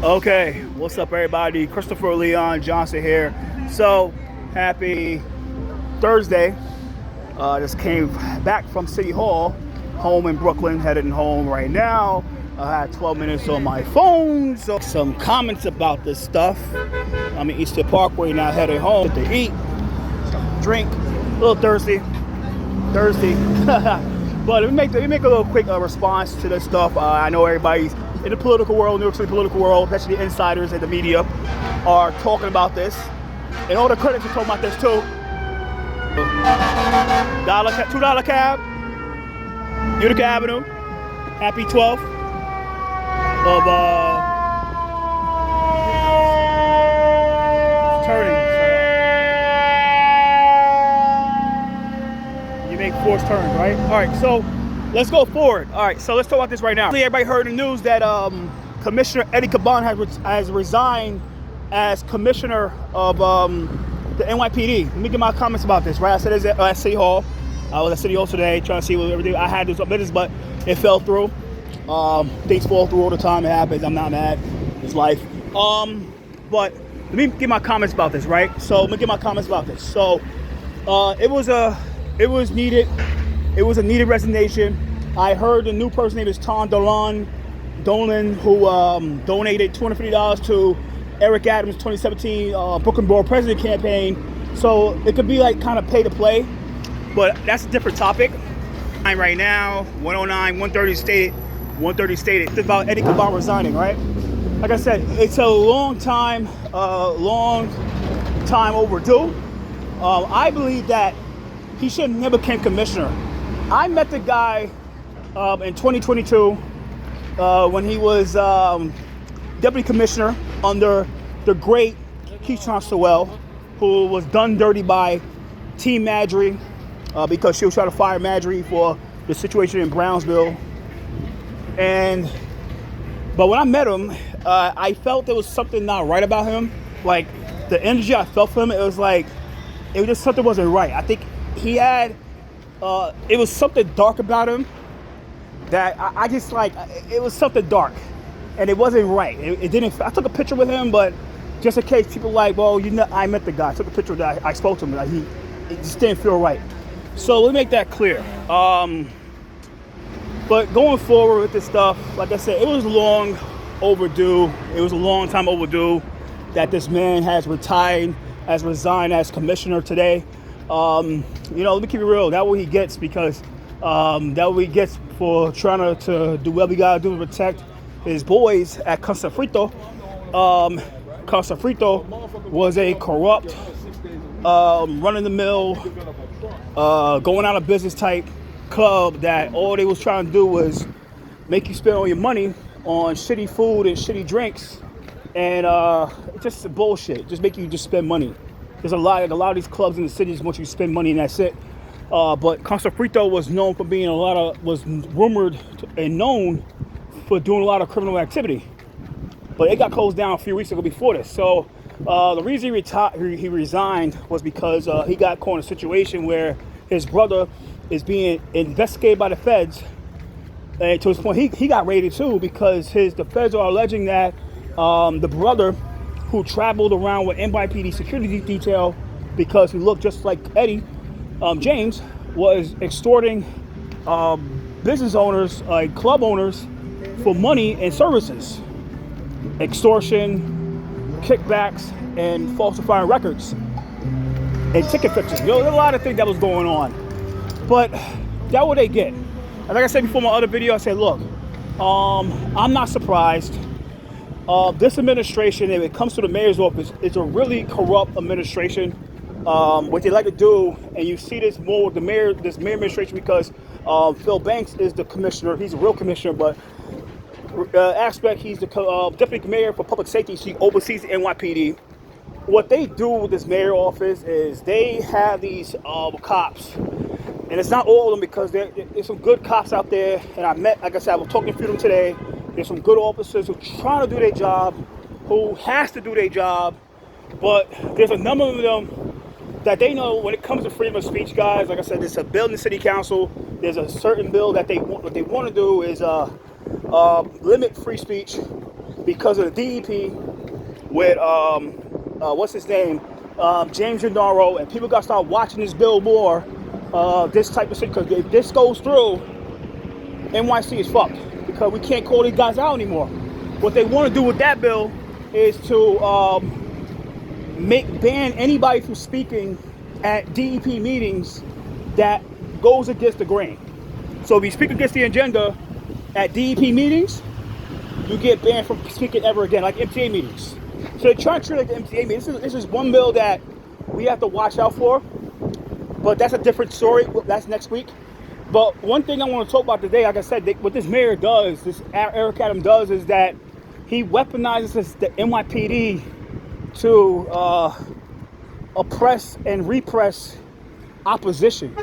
Okay, what's up everybody? Christopher Leon Johnson here. So, happy Thursday. Just came back from City Hall, home in Brooklyn, heading home right now. I had 12 minutes on my phone, so some comments about this stuff. I'm in Eastern Parkway now, heading home to eat, drink, a little thirsty. But let me make a little quick response to this stuff. I know everybody's in the political world, New York City political world, especially the insiders and the media, are talking about this. And all the critics are talking about this too. $2 cab, Utica Avenue, happy 12th of turning. You make forced turns, right? All right, so let's go forward. All right, so let's talk about this right now. Everybody heard the news that Commissioner Eddie Caban has resigned as commissioner of the NyPd. Let me get my comments about this, right? I said it at City Hall. I was at City Hall today trying to see what everything. I had to do some business, but it fell through. Things fall through all the time. It happens. I'm not mad. It's life. But let me get my comments about this, right? So let me get my comments about this. So it was needed. It was a needed resignation. I heard the new person name is Tom Dolan, who donated $250 to Eric Adams' 2017 Brooklyn Borough President campaign. So it could be like kind of pay to play, but that's a different topic. Right now, 109, 130 stated. 130 stated. It's about Eddie Caban resigning, right? Like I said, it's a long time overdue. I believe that he should have never became commissioner. I met the guy in 2022 when he was deputy commissioner under the great Keyshawn Sewell, who was done dirty by Team Marjorie because she was trying to fire Marjorie for the situation in Brownsville. But when I met him, I felt there was something not right about him. Like the energy I felt from him, it was just something wasn't right. I think he had, it was something dark about him that I just like, it was something dark and it wasn't right. It didn't, I took a picture with him, but just in case people like, well, you know, I met the guy, I took a picture that I spoke to him, like it just didn't feel right. So let me make that clear. But going forward with this stuff, like I said, it was long overdue. It was a long time overdue that this man has resigned as commissioner today. You know, let me keep it real. That's what he gets because that's what he gets for trying to do what we gotta do to protect his boys at Casafrito. Casafrito was a corrupt, run-of-the-mill, going out of business type club that all they was trying to do was make you spend all your money on shitty food and shitty drinks, and just bullshit. Just make you just spend money. There's a lot of these clubs in the city just want you to spend money and that's it. But Casafrito was known for being was rumored and known for doing a lot of criminal activity. But it got closed down a few weeks ago before this. So the reason he resigned was because he got caught in a situation where his brother is being investigated by the feds. And to his point, he got raided too because the feds are alleging that the brother who traveled around with NyPd security detail because he looked just like Eddie, James, was extorting business owners, like club owners, for money and services. Extortion, kickbacks, and falsifying records, and ticket fixing. You know, there's a lot of things that was going on. But that's what they get. And like I said before in my other video, I said, look, I'm not surprised. This administration, if it comes to the mayor's office, it's a really corrupt administration. What they like to do, and you see this more with this mayor administration because Phil Banks is the commissioner. He's a real commissioner, but he's the deputy mayor for public safety. He oversees the NyPd. What they do with this mayor office is they have these cops, and it's not all of them because there's some good cops out there. And like I said, I was talking to them today. There's some good officers who are trying to do their job, who has to do their job, but there's a number of them that they know when it comes to freedom of speech, guys. Like I said, there's a bill in the city council. There's a certain bill that what they want to do is limit free speech because of the DEP with what's his name, James Gennaro, and people got to start watching this bill more, this type of shit, because if this goes through, NYC is fucked, because we can't call these guys out anymore. What they want to do with that bill is to ban anybody from speaking at DEP meetings that goes against the grain. So if you speak against the agenda at DEP meetings, you get banned from speaking ever again, like MTA meetings. So they're trying to treat it like the MTA meetings. This is one bill that we have to watch out for, but that's a different story. That's next week. But one thing I want to talk about today, like I said, what this mayor does, this Eric Adams does, is that he weaponizes the NyPd to oppress and repress opposition.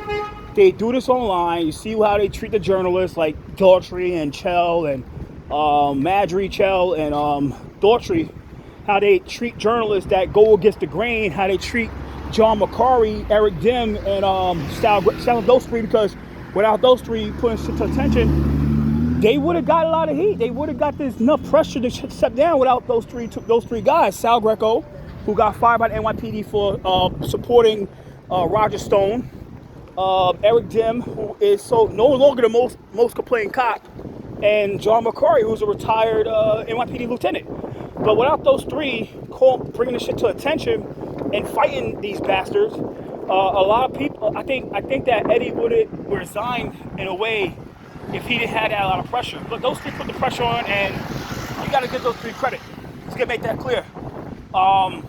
They do this online. You see how they treat the journalists, like Daughtry and Chell and Madry, Chell and Daughtry, how they treat journalists that go against the grain, how they treat John McCarry, Eric Dim, and Sal those three, because without those three putting shit to attention, they would have got a lot of heat. They would have got this enough pressure to step down without those three guys. Sal Greco, who got fired by the NYPD for supporting Roger Stone. Eric Dim, who is no longer the most complaining cop, and John McCarry, who's a retired NYPD lieutenant. But without those three bringing the shit to attention and fighting these bastards, a lot of people, I think that Eddie would have resigned in a way if he didn't have that a lot of pressure. But those three put the pressure on, and you got to give those three credit. Let's get make that clear. But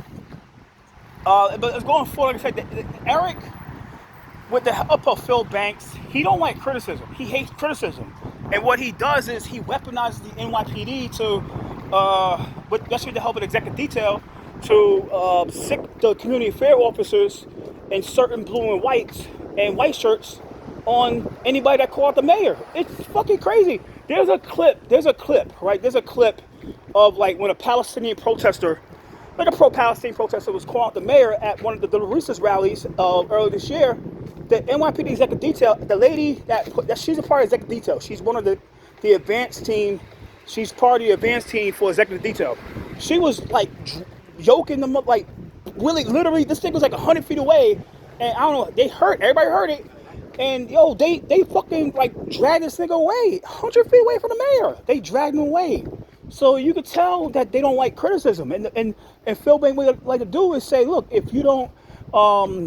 it's going forward. Like I said, Eric, with the help of Phil Banks, he don't like criticism. He hates criticism. And what he does is he weaponizes the NYPD especially with the help of the executive detail, to sick the community affair officers and certain blue and white shirts on anybody that called the mayor. It's fucking crazy. There's a clip, right? There's a clip of like when a Palestinian protester, like a pro-Palestinian protester, was calling out the mayor at one of the Resigns rallies earlier this year. The NYPD executive detail, the lady that she's a part of executive detail. She's one of the advanced team. She's part of the advanced team for executive detail. She was like yoking them up, like really, literally. This thing was like 100 feet away, and I don't know. Everybody heard it, and they fucking like dragged this nigga away, 100 feet away from the mayor. They dragged him away. So you could tell that they don't like criticism, and Phil Banks would like to do is say, look, if you don't,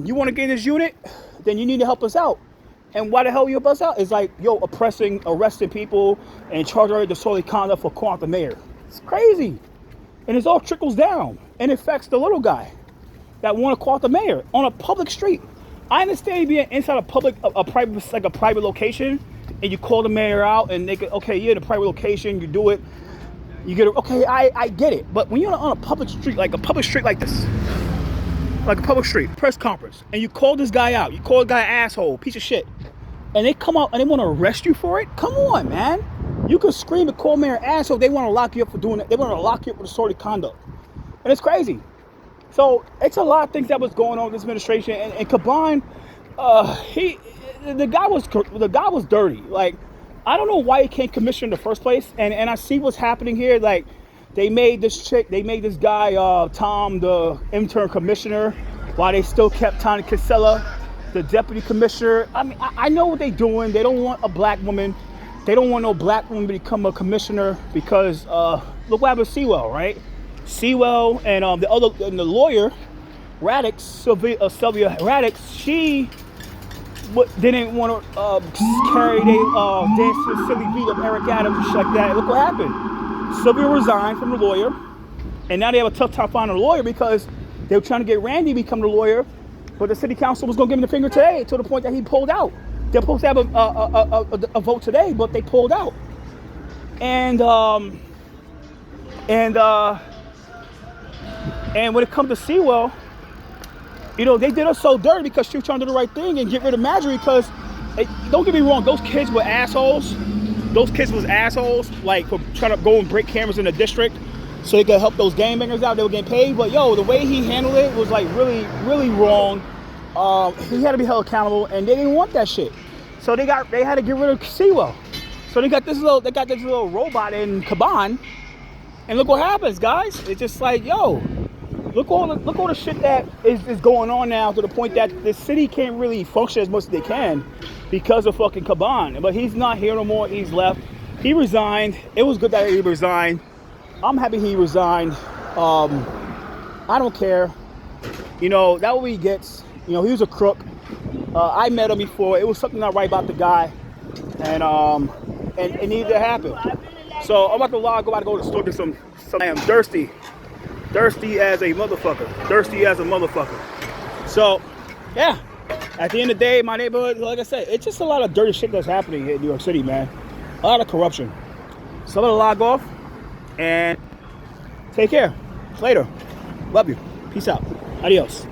you want to get in this unit, then you need to help us out. And why the hell you help us out? It's like, arresting people and charging her disorderly conduct for calling out the mayor. It's crazy. And it all trickles down and affects the little guy that want to call out the mayor on a public street. I understand being inside a private location, and you call the mayor out and they go, okay, you're in a private location, you do it, you get it, okay, I get it. But when you're on a public street, like this, like a public street, press conference, and you call this guy out, you call the guy asshole, piece of shit, and they come out and they want to arrest you for it? Come on, man. You can scream and call mayor asshole, they want to lock you up for doing it. They want to lock you up for disorderly conduct. And it's crazy. So it's a lot of things that was going on with this administration. And Caban, the guy was dirty. Like, I don't know why he can't commission in the first place. And I see what's happening here. Like, they made this guy, Tom, the intern commissioner, while they still kept Tony Casella, the deputy commissioner. I mean, I know what they're doing. They don't want a black woman. They don't want no black woman to become a commissioner because look what happened to Sewell, right? Sewell and the lawyer, Radix, Sylvia Radix, she didn't want to carry dance to the silly beat of Eric Adams and shit like that. Look what happened. Sylvia resigned from the lawyer, and now they have a tough time finding a lawyer because they were trying to get Randy to become the lawyer, but the city council was going to give him the finger today to the point that he pulled out. They're supposed to have a vote today, but they pulled out. And when it comes to Sewell, they did her so dirty because she was trying to do the right thing and get rid of Marjorie because, don't get me wrong, those kids were assholes. Those kids was assholes, like, for trying to go and break cameras in the district so they could help those gangbangers out. They were getting paid. But, the way he handled it was, like, really, really wrong. He had to be held accountable, and they didn't want that shit. So they had to get rid of Sewell. So they got this little robot in Caban, And look what happens, guys. It's just like, yo, look all the shit that is going on now, to the point that the city can't really function as much as they can because of fucking Caban. But he's not here no more. He's left. He resigned. It was good that he resigned. I'm happy he resigned. I don't care. You know, that what he gets. You know, he was a crook. I met him before. It was something not right about the guy, and it needed to happen. So I'm about to log. I'm about to go to the store get some. I am thirsty as a motherfucker. So, yeah. At the end of the day, my neighborhood, like I said, it's just a lot of dirty shit that's happening here in New York City, man. A lot of corruption. So I'm gonna log off and take care. Later. Love you. Peace out. Adios.